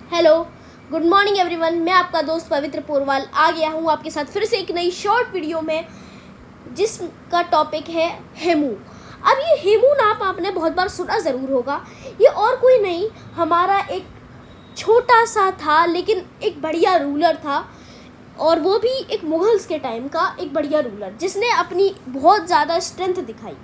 Hello, good morning everyone. मैं आपका दोस्त पवित्र पोरवाल आ गया हूँ आपके साथ फिर से एक नई शॉर्ट वीडियो में, जिसका टॉपिक है हेमू। अब ये हेमू नाम आपने बहुत बार सुना ज़रूर होगा। ये और कोई नहीं, हमारा एक छोटा सा था लेकिन एक बढ़िया रूलर था, और वो भी एक मुगल्स के टाइम का एक बढ़िया रूलर जिसने अपनी बहुत ज़्यादा स्ट्रेंथ दिखाई।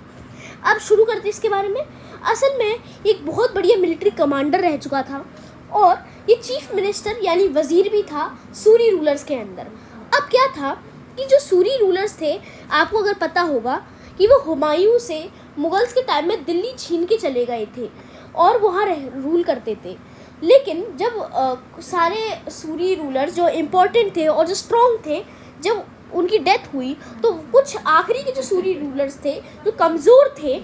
अब शुरू करते इसके बारे में। असल में एक बहुत बढ़िया मिलिट्री कमांडर रह चुका था, और ये चीफ मिनिस्टर यानी वज़ीर भी था सूरी रूलर्स के अंदर। अब क्या था कि जो सूरी रूलर्स थे, आपको अगर पता होगा कि वो हुमायूं से मुगल्स के टाइम में दिल्ली छीन के चले गए थे और वहाँ रूल करते थे। लेकिन जब सारे सूरी रूलर्स जो इम्पोर्टेंट थे और जो स्ट्रॉन्ग थे, जब उनकी डेथ हुई तो कुछ आखिरी के जो सूरी रूलर्स थे जो कमज़ोर थे,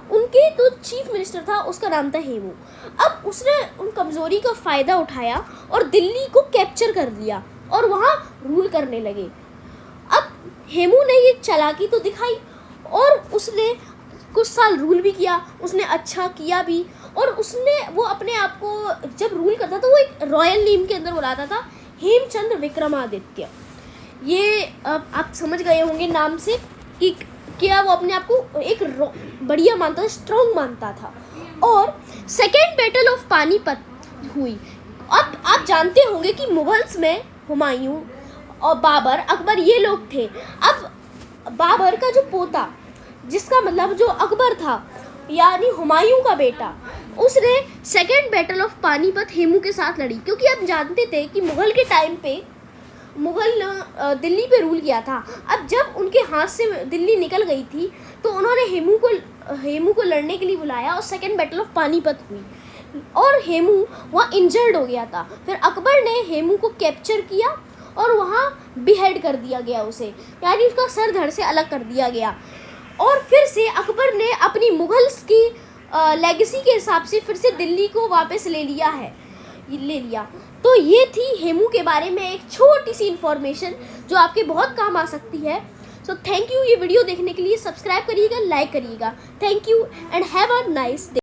उनके तो चीफ मिनिस्टर था, उसका नाम था हेमू। अब उसने उन कमज़ोरी का फ़ायदा उठाया और दिल्ली को कैप्चर कर लिया और वहाँ रूल करने लगे। अब हेमू ने ये चालाकी तो दिखाई और उसने कुछ साल रूल भी किया, उसने अच्छा किया भी, और उसने वो अपने आप को जब रूल करता था वो एक रॉयल नेम के अंदर बुलाता था, हेमचंद्र विक्रमादित्य। ये आप समझ गए होंगे नाम से कि क्या वो अपने आप को एक बढ़िया मानता था, स्ट्रॉन्ग मानता था। और सेकेंड बैटल ऑफ पानीपत हुई। अब आप जानते होंगे कि मुगल्स में हुमायूं और बाबर, अकबर, ये लोग थे। अब बाबर का जो पोता, जिसका मतलब जो अकबर था यानी हुमायूं का बेटा, उसने second battle of Panipat Hemu के साथ लड़ी, क्योंकि आप जानते थे कि मुगल के टाइम पे मुगल ने दिल्ली पे रूल किया था। अब जब उनके हाथ से दिल्ली निकल गई थी तो उन्होंने हेमू को लड़ने के लिए बुलाया और सेकेंड बैटल ऑफ पानीपत हुई, और हेमू वहाँ इंजर्ड हो गया था। फिर अकबर ने हेमू को कैप्चर किया और वहाँ बिहेड कर दिया गया उसे, यानी उसका सर धड़ से अलग कर दिया गया। और फिर से अकबर ने अपनी मुगल्स की लेगेसी के हिसाब से फिर से दिल्ली को वापस ले लिया। तो ये थी हेमू के बारे में एक छोटी सी इन्फॉर्मेशन जो आपके बहुत काम आ सकती है। So thank you. ये वीडियो देखने के लिए सब्सक्राइब करिएगा, लाइक करिएगा। Thank you and have a nice day.